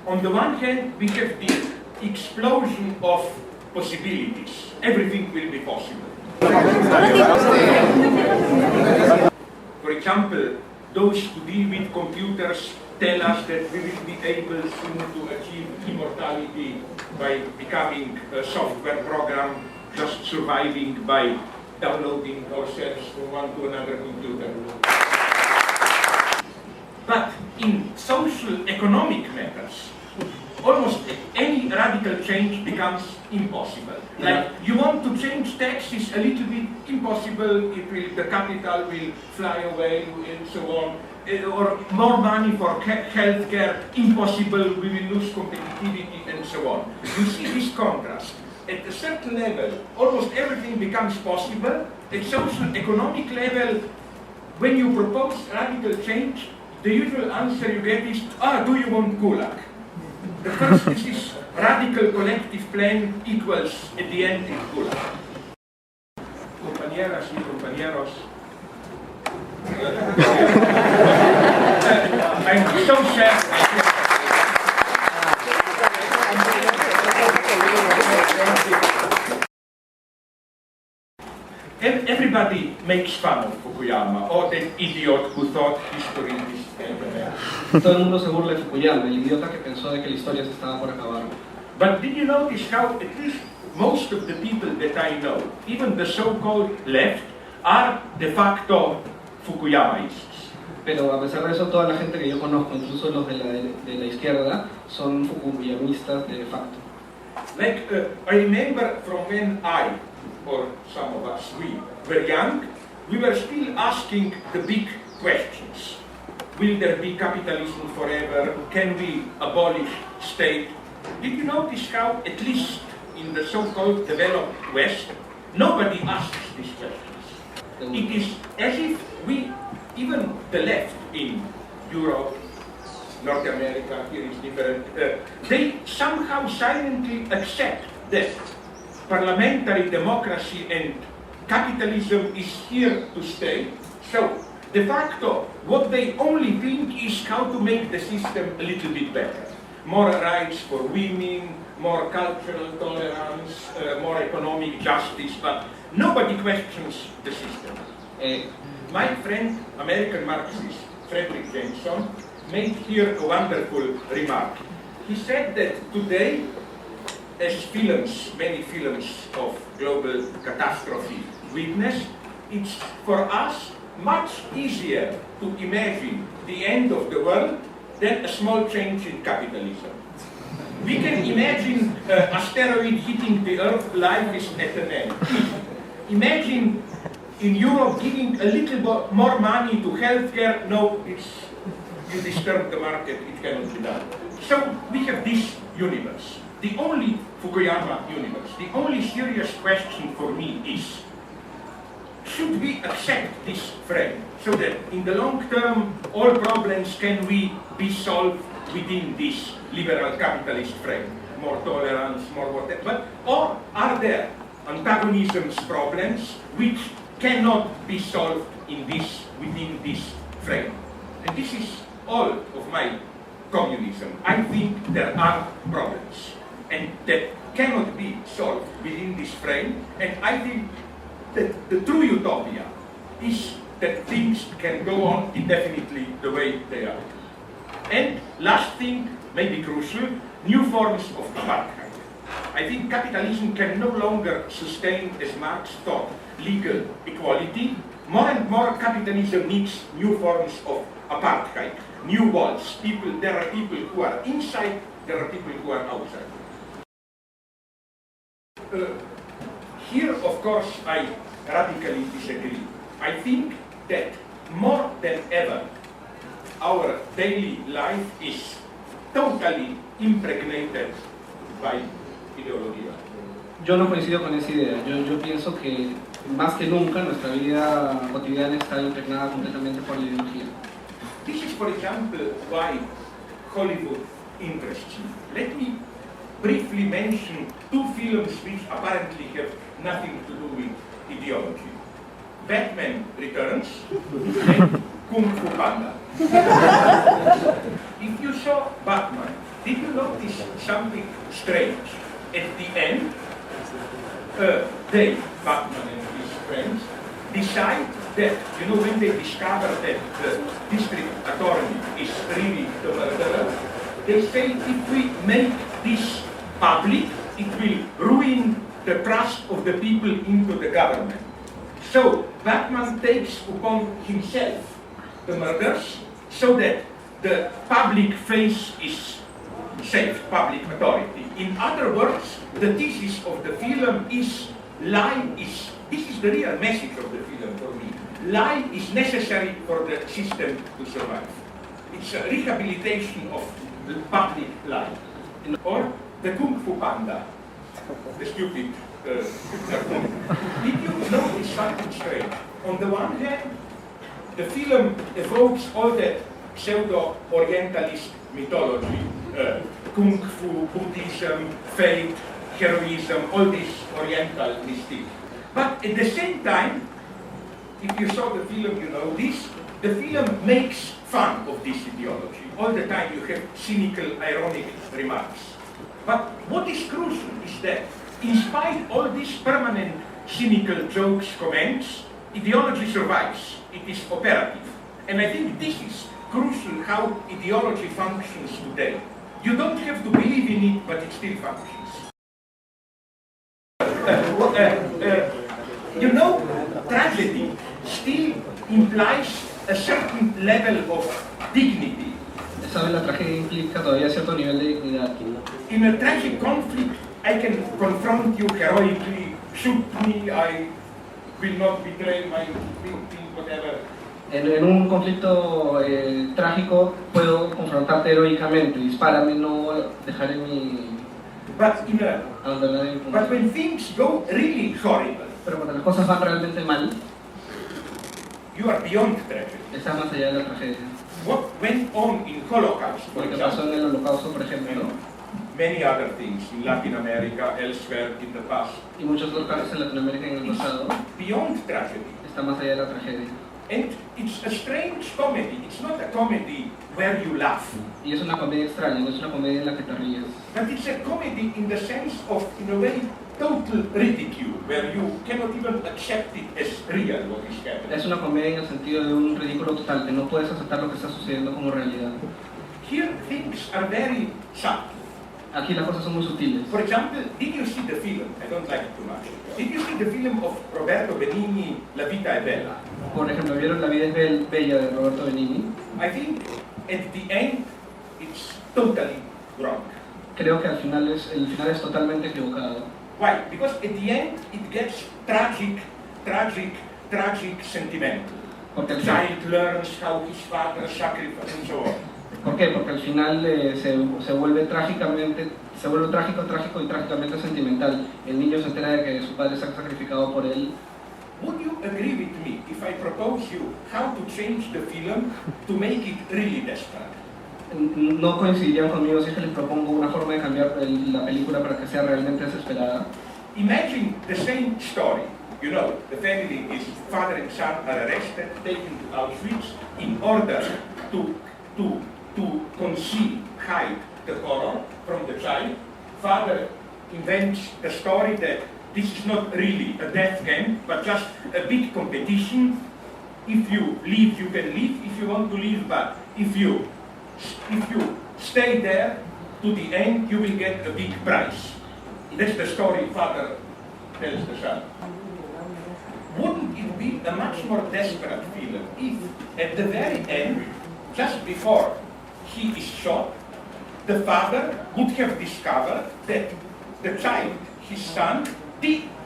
on the one hand, we have the explosion of possibilities. Everything will be possible. For example, those who deal with computers tell us that we will be able soon to achieve immortality by becoming a software program, just surviving by downloading ourselves from one to another computer. But in social economic matters, almost any radical change becomes impossible. Like, you want to change taxes a little bit, impossible, the capital will fly away and so on. Or more money for healthcare, impossible, we will lose competitivity and so on. You see this contrast. At a certain level, almost everything becomes possible. At social economic level, when you propose radical change, the usual answer you get is, do you want Gulag? The first is radical collective plan equals, at the end, Gulag. Compañeras y compañeros, I'm so sad. Everybody makes fun of Fukuyama, or that idiot who thought history is ended. Todo el mundo se burla de Fukuyama, el idiota que pensó de que la historia se estaba por acabar. But did you notice how at least most of the people that I know, even the so-called left, are de facto Fukuyamaists? Pero a pesar de eso, toda la gente que yo conozco, incluso los de la izquierda, son fukuyamistas de facto. Like, I remember from when I, or some of us, we were young, we were still asking the big questions. Will there be capitalism forever? Can we abolish state? Did you notice how, at least in the so-called developed West, nobody asks these questions? It is as if we, even the left in Europe, North America, here is different, they somehow silently accept that parliamentary democracy and capitalism is here to stay. So, de facto, what they only think is how to make the system a little bit better. More rights for women, more cultural tolerance, more economic justice, but nobody questions the system. My friend, American Marxist Frederick Jameson, made here a wonderful remark. He said that today, as films, many films of global catastrophe witness, it's for us much easier to imagine the end of the world than a small change in capitalism. We can imagine an asteroid hitting the Earth, life is at an end. Imagine in Europe giving a little more money to healthcare, no, you disturb the market, it cannot be done. So we have this universe, the only Fukuyama universe. The only serious question for me is, should we accept this frame so that in the long term all problems can be solved within this liberal capitalist frame? More tolerance, more whatever, or are there antagonisms, problems which cannot be solved within this frame? And this is all of my communism. I think there are problems and that cannot be solved within this frame, and I think that the true utopia is that things can go on indefinitely the way they are. And last thing, maybe crucial, new forms of apartheid. I think capitalism can no longer sustain, as Marx thought, legal equality. More and more capitalism needs new forms of apartheid, new walls. There are people who are inside, there are people who are outside. Here, of course, I radically disagree. I think that more than ever, our daily life is totally impregnated by ideología. Yo no coincido con esa idea. Yo pienso que más que nunca nuestra vida cotidiana está impregnada completamente por la ideología. This is, for example, why Hollywood interests me. Let me briefly mention two films which apparently have nothing to do with ideology. Batman Returns and Kung Fu Panda. If you saw Batman, did you know strange. At the end, they, Batman and his friends, decide that, when they discover that the district attorney is really the murderer, they say if we make this public, it will ruin the trust of the people into the government. So Batman takes upon himself the murders so that the public face is saved, public authority. In other words, the thesis of the film is this is the real message of the film for me. Lie is necessary for the system to survive. It's a rehabilitation of the public lie. Or the Kung Fu Panda, the stupid cartoon. Did you notice something strange? On the one hand, the film evokes all that pseudo-orientalist mythology, Kung Fu, Buddhism, faith, heroism, all this oriental mystique. But at the same time, if you saw the film, you know this, the film makes fun of this ideology. All the time you have cynical, ironic remarks. But what is crucial is that, in spite of all these permanent cynical jokes, comments, ideology survives. It is operative. And I think this is crucial how ideology functions today. You don't have to believe in it, but it still functions. Tragedy still implies a certain level of dignity. ¿Sabe? La tragedia implica todavía cierto nivel de dignidad. In a tragic conflict, I can confront you heroically, shoot me, I will not betray my victim, whatever. En un conflicto trágico puedo confrontarte heroicamente, dispárame, no dejaré mi... But when things go really horrible, pero cuando las cosas van realmente mal, you are beyond tragedy. Está más allá de la tragedia. What went on in Holocaust, for Lo que example, pasó en el Holocausto, por ejemplo, many other things in Latin America, elsewhere in the past, y muchos otros casos en Latinoamérica en el pasado, beyond tragedy. Está más allá de la tragedia. And it's a strange comedy. It's not a comedy where you laugh. Y es una comedia extraña, no es una comedia en la que te ríes. But it's a comedy in the sense of, in a way, total ridicule, where you cannot even accept it as real, what is happening. Es una comedia en el sentido de un ridículo total, que no puedes aceptar lo que está sucediendo como realidad. Here things are very subtle. Aquí las cosas son muy sutiles. For example, did you see the film? I don't like it too much. Did you see the film of Roberto Benigni, La Vita è Bella? Por ejemplo, ¿vieron La vida es bella de Roberto Benigni? I think at the end it's totally wrong. Creo que el final es totalmente equivocado. Why? Because at the end it gets tragic, sentimental. Porque The child learns how his father sacrificed and so on. ¿Por qué? Porque al final se vuelve trágico y trágicamente sentimental. El niño se entera de que su padre se ha sacrificado por él. Would you agree with me if I propose you how to change the film to make it really desperate? ¿No coincidirían conmigo si es que les propongo una forma de cambiar la película para que sea realmente desesperada? Imagine the same story. You know, the family is father and son are arrested, taken to Auschwitz in order to conceal, hide the horror from the child. Father invents the story that this is not really a death camp, but just a big competition. If you leave, you can leave. If you want to leave, but if you stay there to the end, you will get a big prize. That's the story father tells the son. Wouldn't it be a much more desperate film if, at the very end, just before he is shot, the father would have discovered that the child, his son,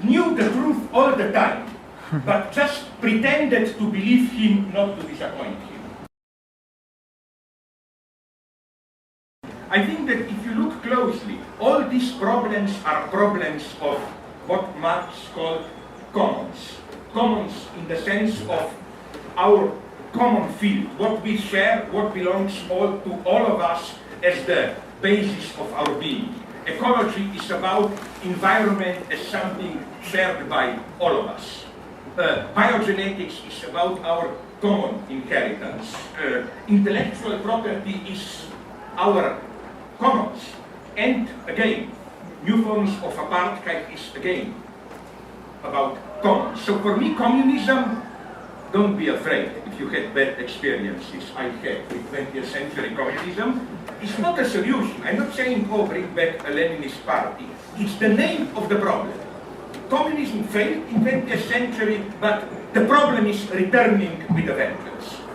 knew the truth all the time, but just pretended to believe him, not to disappoint him. I think that if you look closely, all these problems are problems of what Marx called commons. Commons in the sense of our common field, what we share, what belongs to all of us as the basis of our being. Ecology is about environment as something shared by all of us. Biogenetics is about our common inheritance. Intellectual property is our commons. And again, new forms of apartheid is again about commons. So for me, communism, don't be afraid if you had bad experiences I had with 20th century communism. It's not a solution. I'm not saying, oh, bring back a Leninist party. It's the name of the problem. Communism failed in 20th century, but the problem is returning with a vengeance.